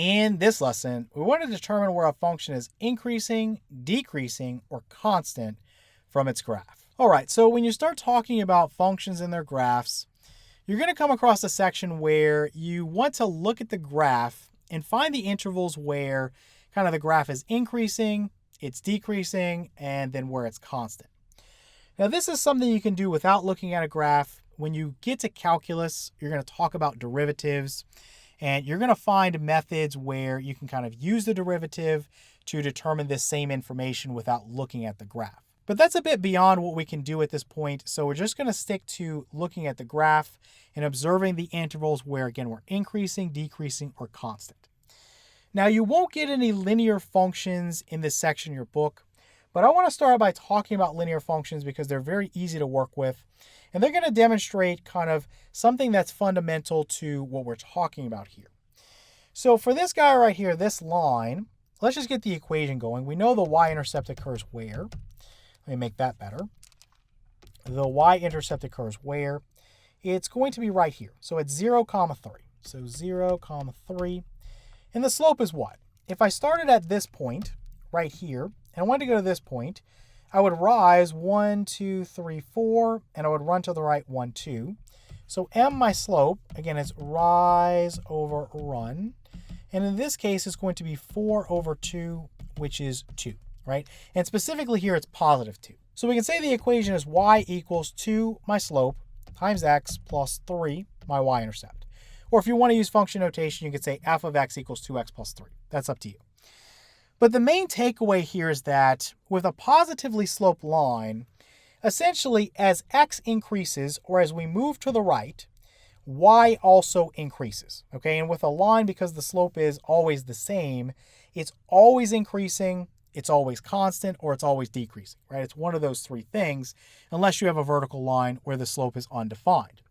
In this lesson, we want to determine where a function is increasing, decreasing, or constant from its graph. All right, so when you start talking about functions and their graphs, you're going to come across a section where you want to look at the graph and find the intervals where kind of the graph is increasing, it's decreasing, and then where it's constant. Now, this is something you can do without looking at a graph. When you get to calculus, you're going to talk about derivatives, and you're going to find methods where you can kind of use the derivative to determine this same information without looking at the graph. But that's a bit beyond what we can do at this point, so we're just going to stick to looking at the graph and observing the intervals where, again, we're increasing, decreasing, or constant. Now, you won't get any linear functions in this section of your book, but I want to start by talking about linear functions because they're very easy to work with, and they're going to demonstrate kind of something that's fundamental to what we're talking about here. So for this guy right here, this line, let's just get the equation going. We know the y-intercept occurs where? Let me make that better. The y-intercept occurs where? It's going to be right here. So it's 0, 3. So 0, 3. And the slope is what? If I started at this point right here, and I wanted to go to this point, I would rise 1, 2, 3, 4, and I would run to the right 1, 2. So m, my slope, again, is rise over run. And in this case, it's going to be 4 over 2, which is 2, right? And specifically here, it's positive 2. So we can say the equation is y equals 2, my slope, times x plus 3, my y-intercept. Or if you want to use function notation, you could say f of x equals 2x plus 3. That's up to you. But the main takeaway here is that with a positively sloped line, essentially as x increases or as we move to the right, y also increases, okay? And with a line, because the slope is always the same, it's always increasing, it's always constant, or it's always decreasing, right? It's one of those three things, unless you have a vertical line where the slope is undefined.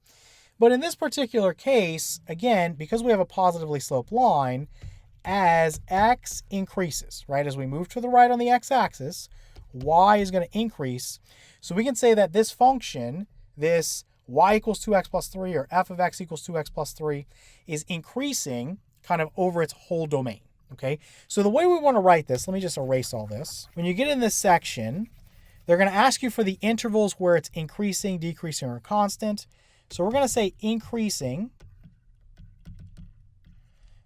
But in this particular case, again, because we have a positively sloped line, as x increases, right, as we move to the right on the x-axis, y is going to increase. So we can say that this function, this y equals 2x plus 3, or f of x equals 2x plus 3, is increasing kind of over its whole domain, okay? So the way we want to write this, let me just erase all this. When you get in this section, they're going to ask you for the intervals where it's increasing, decreasing, or constant. So we're going to say increasing,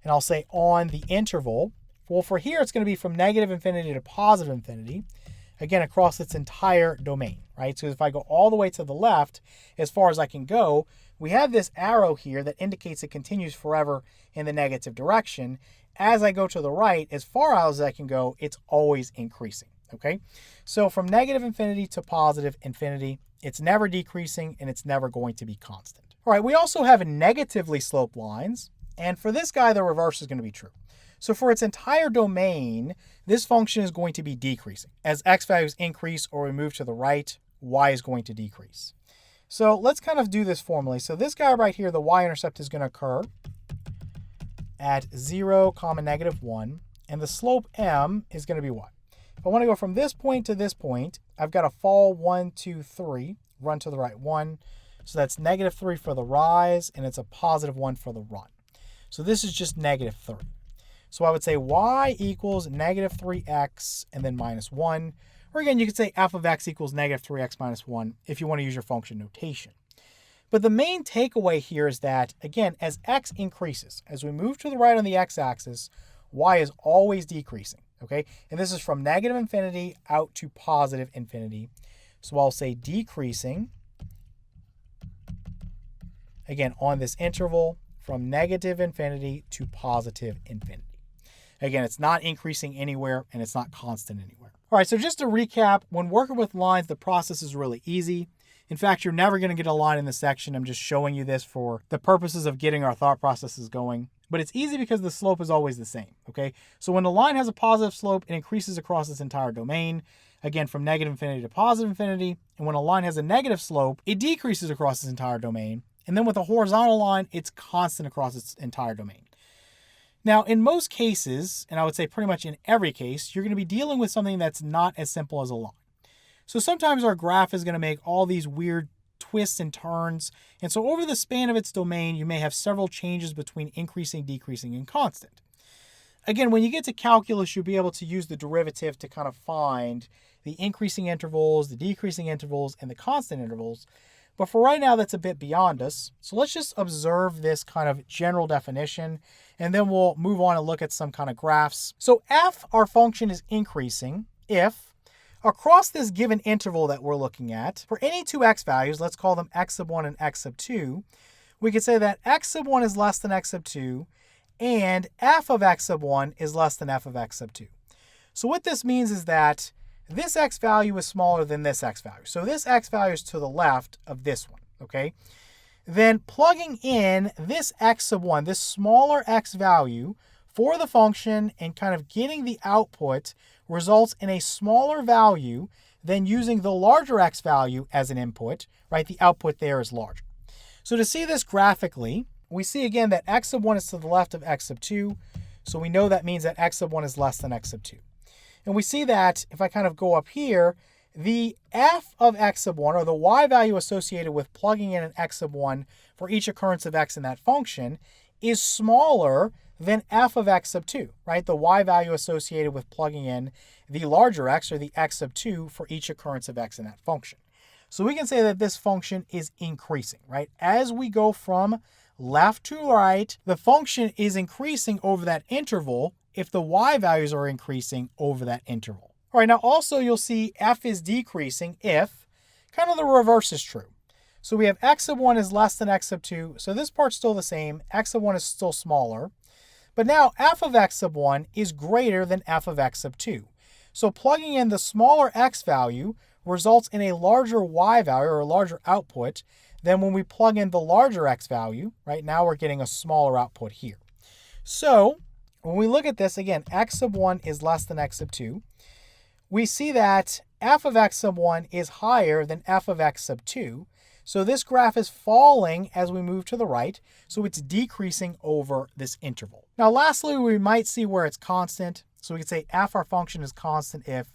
and I'll say on the interval. Well, for here, it's going to be from negative infinity to positive infinity, again, across its entire domain, right? So if I go all the way to the left, as far as I can go, we have this arrow here that indicates it continues forever in the negative direction. As I go to the right, as far out as I can go, it's always increasing, okay? So from negative infinity to positive infinity, it's never decreasing and it's never going to be constant. All right, we also have negatively sloped lines, and for this guy, the reverse is going to be true. So for its entire domain, this function is going to be decreasing. As x values increase or we move to the right, y is going to decrease. So let's kind of do this formally. So this guy right here, the y-intercept is going to occur at 0, negative 1, and the slope m is going to be what? If I want to go from this point to this point, I've got to fall 1, 2, 3, run to the right 1. So that's negative 3 for the rise, and it's a positive 1 for the run. So this is just negative 3. So I would say y equals negative 3x and then minus 1. Or again, you could say f of x equals negative 3x minus 1 if you want to use your function notation. But the main takeaway here is that, again, as x increases, as we move to the right on the x-axis, y is always decreasing, okay? And this is from negative infinity out to positive infinity. So I'll say decreasing, again, on this interval from negative infinity to positive infinity. Again, it's not increasing anywhere and it's not constant anywhere. All right, so just to recap, when working with lines, the process is really easy. In fact, you're never going to get a line in this section. I'm just showing you this for the purposes of getting our thought processes going. But it's easy because the slope is always the same, okay? So when the line has a positive slope, it increases across its entire domain, again, from negative infinity to positive infinity. And when a line has a negative slope, it decreases across its entire domain. And then with a horizontal line, it's constant across its entire domain. Now, in most cases, and I would say pretty much in every case, you're going to be dealing with something that's not as simple as a line. So sometimes our graph is going to make all these weird twists and turns. And so over the span of its domain, you may have several changes between increasing, decreasing, and constant. again, when you get to calculus, you'll be able to use the derivative to kind of find the increasing intervals, the decreasing intervals, and the constant intervals. But for right now, that's a bit beyond us. So let's just observe this kind of general definition, and then we'll move on and look at some kind of graphs. So f, our function, is increasing if across this given interval that we're looking at, for any two x values, let's call them x sub 1 and x sub 2, we could say that x sub 1 is less than x sub 2, and f of x sub 1 is less than f of x sub 2. So what this means is that this x value is smaller than this x value. So this x value is to the left of this one, okay? Then plugging in this x sub 1, this smaller x value for the function and kind of getting the output results in a smaller value than using the larger x value as an input, right? The output there is larger. So to see this graphically, we see again that x sub 1 is to the left of x sub 2. So we know that means that x sub 1 is less than x sub 2. And we see that if I kind of go up here, the f of x sub 1, or the y value associated with plugging in an x sub 1 for each occurrence of x in that function, is smaller than f of x sub 2, right? The y value associated with plugging in the larger x, or the x sub 2, for each occurrence of x in that function. So we can say that this function is increasing, right? As we go from left to right, the function is increasing over that interval if the y values are increasing over that interval. All right, now also you'll see f is decreasing if kind of the reverse is true. So we have x sub 1 is less than x sub 2, so this part's still the same. X sub 1 is still smaller. But now f of x sub 1 is greater than f of x sub 2. So plugging in the smaller x value results in a larger y value, or a larger output, than when we plug in the larger x value. Right now we're getting a smaller output here. So when we look at this, again, x sub 1 is less than x sub 2. We see that f of x sub 1 is higher than f of x sub 2. So this graph is falling as we move to the right, so it's decreasing over this interval. Now lastly, we might see where it's constant. So we could say f, our function, is constant if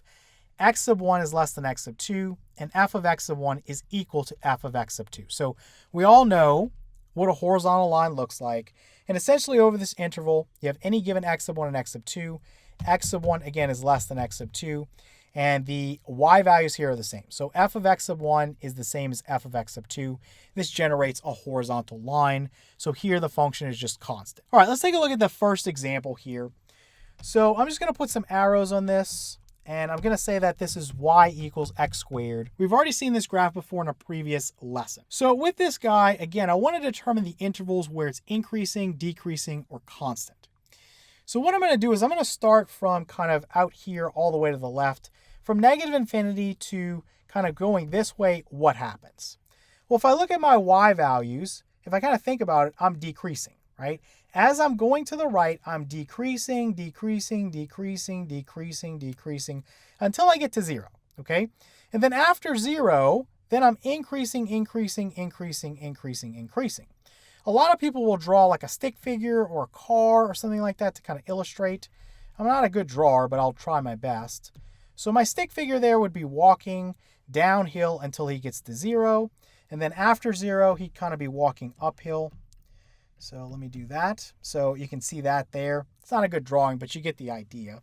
x sub 1 is less than x sub 2, and f of x sub 1 is equal to f of x sub 2. So we all know what a horizontal line looks like. And essentially over this interval, you have any given x sub 1 and x sub 2. X sub 1, again, is less than x sub 2. And the y values here are the same. So f of x sub 1 is the same as f of x sub 2. This generates a horizontal line. So here the function is just constant. All right, let's take a look at the first example here. So I'm just going to put some arrows on this. And I'm going to say that this is y equals x squared. We've already seen this graph before in a previous lesson. So with this guy, again, I want to determine the intervals where it's increasing, decreasing, or constant. So what I'm going to do is I'm going to start from kind of out here all the way to the left. From negative infinity to kind of going this way, what happens? Well, if I look at my y values, if I kind of think about it, I'm decreasing, right? As I'm going to the right, I'm decreasing, decreasing, decreasing, decreasing, decreasing, until I get to 0, okay? And then after 0, then I'm increasing, increasing, increasing, increasing, increasing. A lot of people will draw like a stick figure or a car or something like that to kind of illustrate. I'm not a good drawer, but I'll try my best. So my stick figure there would be walking downhill until he gets to 0. And then after 0, he'd kind of be walking uphill. So let me do that. So you can see that there. It's not a good drawing, but you get the idea.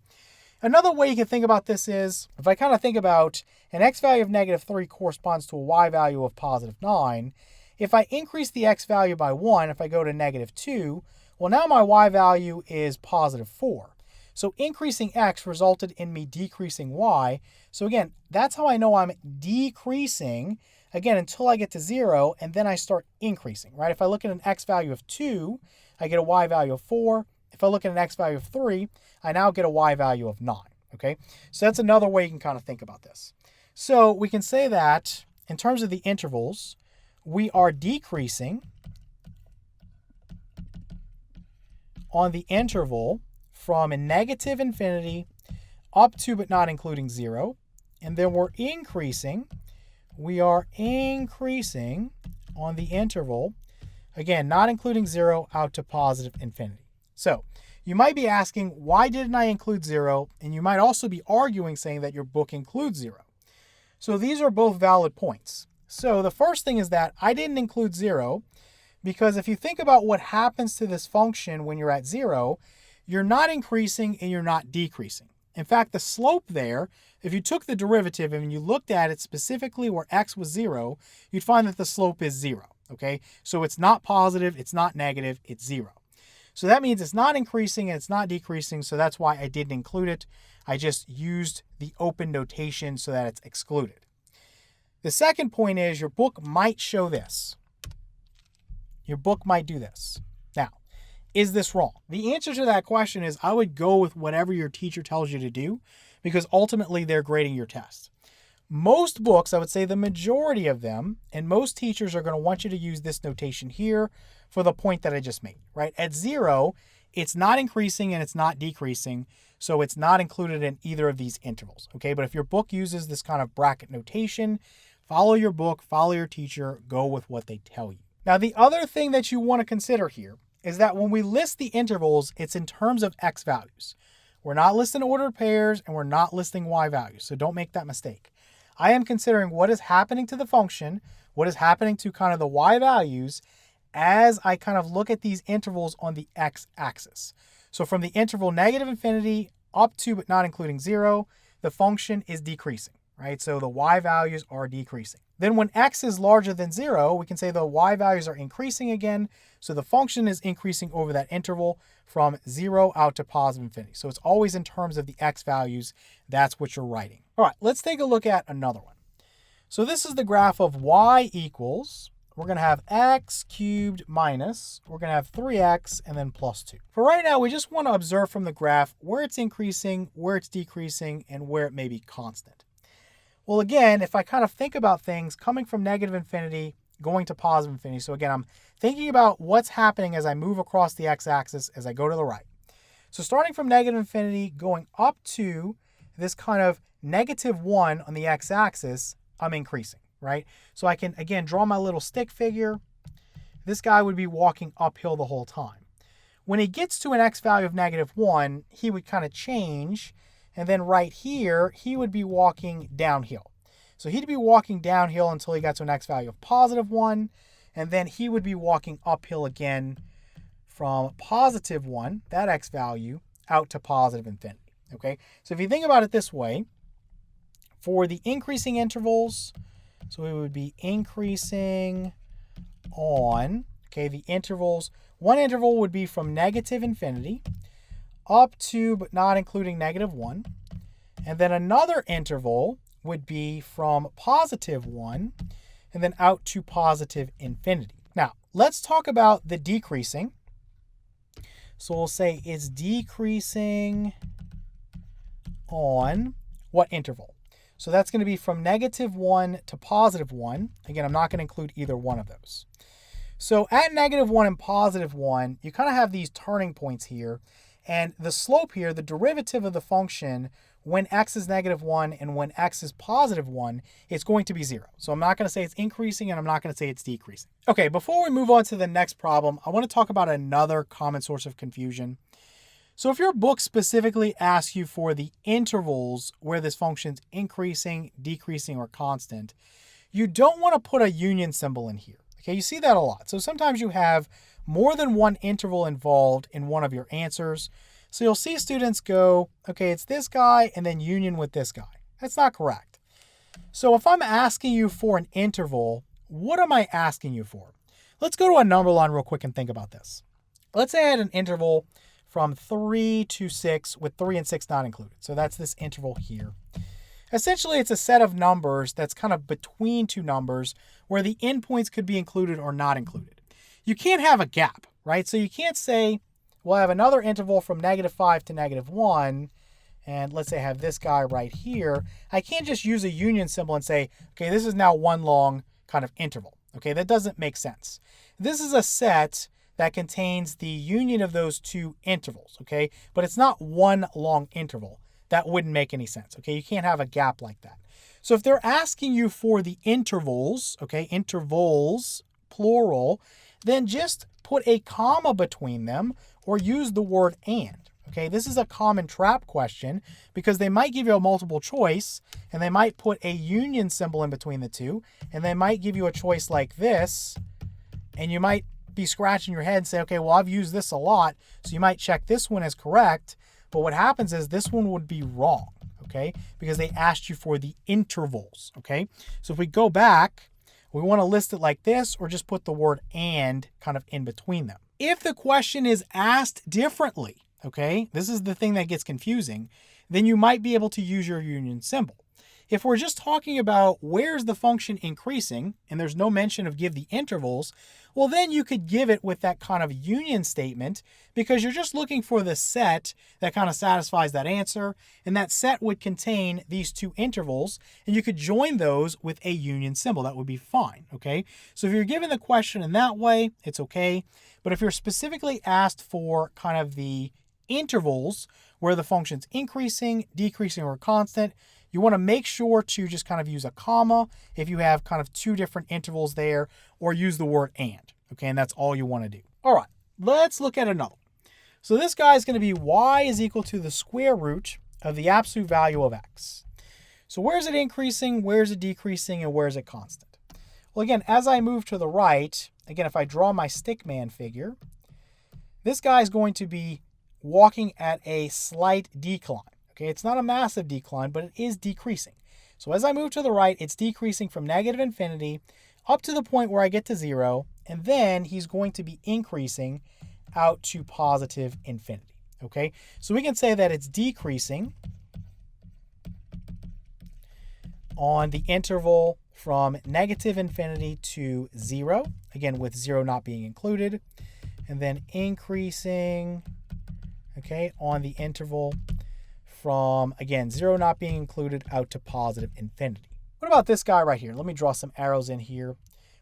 Another way you can think about this is, if I kind of think about an x value of -3 corresponds to a y value of +9. If I increase the x value by 1, if I go to -2, well, now my y value is +4. So increasing x resulted in me decreasing y. So again, that's how I know I'm decreasing, again, until I get to 0, and then I start increasing, right? If I look at an x value of 2, I get a y value of 4. If I look at an x value of 3, I now get a y value of 9, okay? So that's another way you can kind of think about this. So we can say that in terms of the intervals, we are decreasing on the interval from a negative infinity up to but not including 0. And then we're increasing, we are increasing on the interval, again, not including 0, out to positive infinity. So you might be asking, why didn't I include 0? And you might also be arguing, saying that your book includes 0. So these are both valid points. So the first thing is that I didn't include 0 because if you think about what happens to this function when you're at 0, you're not increasing and you're not decreasing. In fact, the slope there, if you took the derivative and you looked at it specifically where x was 0, you'd find that the slope is 0, okay? So it's not positive, it's not negative, it's 0. So that means it's not increasing and it's not decreasing, so that's why I didn't include it. I just used the open notation so that it's excluded. The second point is your book might show this. Your book might do this. Now, is this wrong? The answer to that question is I would go with whatever your teacher tells you to do because ultimately they're grading your test. Most books, I would say the majority of them, and most teachers are going to want you to use this notation here for the point that I just made, right? At 0, it's not increasing and it's not decreasing, so it's not included in either of these intervals, okay? But if your book uses this kind of bracket notation, follow your book, follow your teacher, go with what they tell you. Now, the other thing that you want to consider here is that when we list the intervals, it's in terms of x values. We're not listing ordered pairs and we're not listing y values, so don't make that mistake. I am considering what is happening to the function, what is happening to kind of the y values as I kind of look at these intervals on the x-axis. So from the interval negative infinity up to but not including 0, the function is decreasing, right? So the y values are decreasing. Then when x is larger than 0, we can say the y values are increasing again. So the function is increasing over that interval from 0 out to positive infinity. So it's always in terms of the x values. That's what you're writing. All right, let's take a look at another one. So this is the graph of y equals, we're going to have x cubed minus, we're going to have 3x and then plus 2. For right now, we just want to observe from the graph where it's increasing, where it's decreasing, and where it may be constant. Well, again, if I kind of think about things coming from negative infinity, going to positive infinity. So again, I'm thinking about what's happening as I move across the x-axis as I go to the right. So starting from negative infinity, going up to this kind of -1 on the x-axis, I'm increasing, right? So I can, again, draw my little stick figure. This guy would be walking uphill the whole time. When he gets to an x value of -1, he would kind of change. And then right here, he would be walking downhill. So he'd be walking downhill until he got to an x value of +1. And then he would be walking uphill again from +1, that x value, out to positive infinity. Okay, so if you think about it this way, for the increasing intervals, so it would be increasing on, okay, the intervals, one interval would be from negative infinity up to, but not including -1. And then another interval would be from +1 and then out to positive infinity. Now, let's talk about the decreasing. So we'll say it's decreasing on what interval? So that's going to be from -1 to +1. Again, I'm not going to include either one of those. So at -1 and +1, you kind of have these turning points here. And the slope here, the derivative of the function, when x is -1 and when x is +1, it's going to be 0. So I'm not going to say it's increasing and I'm not going to say it's decreasing. Okay, before we move on to the next problem, I want to talk about another common source of confusion. So if your book specifically asks you for the intervals where this function's increasing, decreasing, or constant, you don't want to put a union symbol in here. Okay, you see that a lot. So sometimes you have more than one interval involved in one of your answers. So you'll see students go, okay, it's this guy and then union with this guy. That's not correct. So if I'm asking you for an interval, what am I asking you for? Let's go to a number line real quick and think about this. Let's say I had an interval from 3 to 6 with 3 and 6 not included. So that's this interval here. Essentially, it's a set of numbers that's kind of between two numbers where the endpoints could be included or not included. You can't have a gap, right? So you can't say, well, I have another interval from -5 to -1, and let's say I have this guy right here. I can't just use a union symbol and say, okay, this is now one long kind of interval. Okay, that doesn't make sense. This is a set that contains the union of those two intervals, okay? But it's not one long interval. That wouldn't make any sense, okay? You can't have a gap like that. So if they're asking you for the intervals, okay, intervals, plural, then just put a comma between them or use the word and, okay? This is a common trap question because they might give you a multiple choice and they might put a union symbol in between the two and they might give you a choice like this and you might be scratching your head and say, okay, well, I've used this a lot, so you might check this one as correct, but what happens is this one would be wrong, okay, because they asked you for the intervals, okay? So if we go back, we want to list it like this or just put the word and kind of in between them. If the question is asked differently, okay, this is the thing that gets confusing, then you might be able to use your union symbol. If we're just talking about where's the function increasing and there's no mention of give the intervals, well, then you could give it with that kind of union statement because you're just looking for the set that kind of satisfies that answer, and that set would contain these two intervals, and you could join those with a union symbol. That would be fine, okay? So if you're given the question in that way, it's okay. But if you're specifically asked for kind of the intervals where the function's increasing, decreasing, or constant, you want to make sure to just kind of use a comma if you have kind of two different intervals there, or use the word and, okay? And that's all you want to do. All right, let's look at another. So this guy is going to be y is equal to the square root of the absolute value of x. So where is it increasing, where is it decreasing, and where is it constant? Well, again, as I move to the right, again, if I draw my stickman figure, this guy is going to be walking at a slight decline. Okay, it's not a massive decline, but it is decreasing. So as I move to the right, it's decreasing from negative infinity up to the point where I get to 0, and then he's going to be increasing out to positive infinity. Okay, so we can say that it's decreasing on the interval from negative infinity to 0, again with 0 not being included, and then increasing, okay, on the interval from, again, 0 not being included out to positive infinity. What about this guy right here? Let me draw some arrows in here.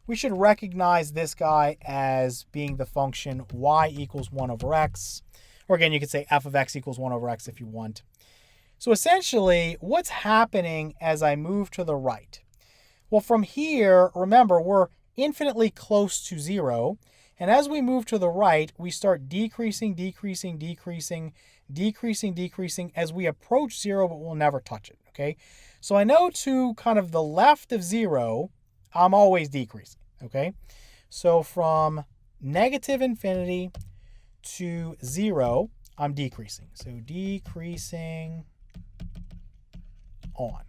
We should recognize this guy as being the function y equals 1 over x. Or again, you could say f of x equals 1 over x if you want. So essentially, what's happening as I move to the right? Well, from here, remember, we're infinitely close to 0. And as we move to the right, we start decreasing, decreasing, decreasing, decreasing, decreasing as we approach 0, but we'll never touch it, okay? So I know to kind of the left of 0, I'm always decreasing, okay? So from negative infinity to 0, I'm decreasing. So decreasing on.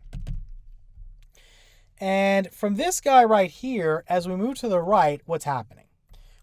And from this guy right here, as we move to the right, what's happening?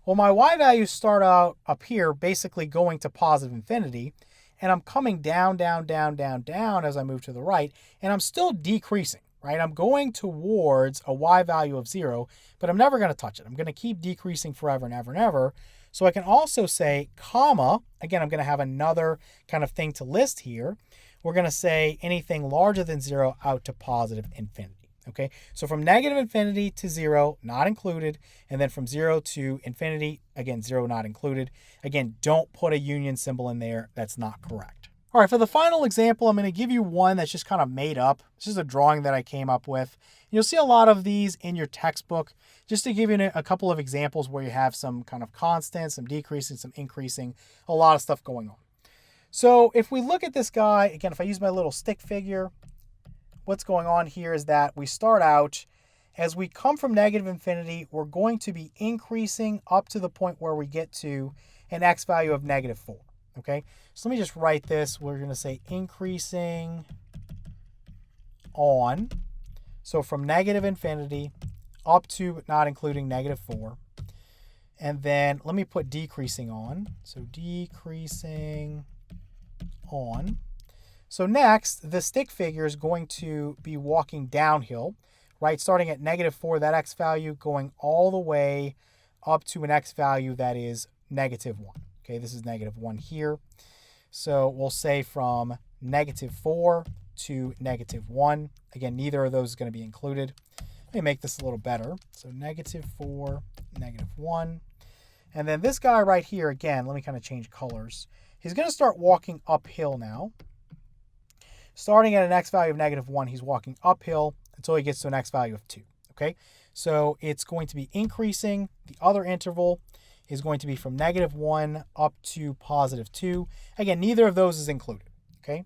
Well, my y values start out up here, basically going to positive infinity, and I'm coming down, down, down, down, down as I move to the right, and I'm still decreasing, right? I'm going towards a y value of 0, but I'm never going to touch it. I'm going to keep decreasing forever and ever and ever. So I can also say, comma, again, I'm going to have another kind of thing to list here. We're going to say anything larger than 0 out to positive infinity. Okay, so from negative infinity to 0, not included, and then from 0 to infinity, again, 0 not included. Again, don't put a union symbol in there. That's not correct. All right, for the final example, I'm going to give you one that's just kind of made up. This is a drawing that I came up with. You'll see a lot of these in your textbook, just to give you a couple of examples where you have some kind of constant, some decreasing, some increasing, a lot of stuff going on. So if we look at this guy, again, if I use my little stick figure, what's going on here is that we start out, as we come from negative infinity, we're going to be increasing up to the point where we get to an x value of negative 4. Okay, so let me just write this. We're going to say increasing on. So from negative infinity up to, not including, negative 4. And then let me put decreasing on. So decreasing on. So next, the stick figure is going to be walking downhill, right? Starting at negative 4, that x value, going all the way up to an x value that is negative 1. Okay, this is negative 1 here. So we'll say from negative 4 to negative 1. Again, neither of those is going to be included. Let me make this a little better. So negative 4, negative 1. And then this guy right here, again, let me kind of change colors. He's going to start walking uphill now. Starting at an x value of negative 1, he's walking uphill until he gets to an x value of 2. Okay, so it's going to be increasing. The other interval is going to be from negative 1 up to positive 2. Again, neither of those is included. Okay,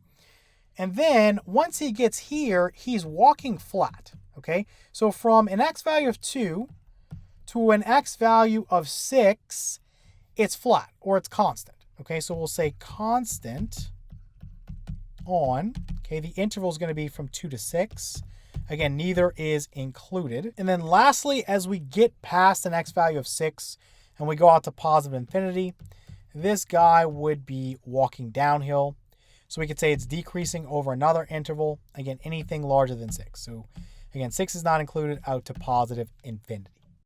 and then once he gets here, he's walking flat. Okay, so from an x value of 2 to an x value of 6, it's flat or it's constant. Okay, so we'll say constant on, okay, the interval is going to be from 2 to 6. Again, neither is included. And then lastly, as we get past an x value of 6 and we go out to positive infinity, this guy would be walking downhill. So we could say it's decreasing over another interval. Again, anything larger than 6. So again, 6 is not included, out to positive infinity.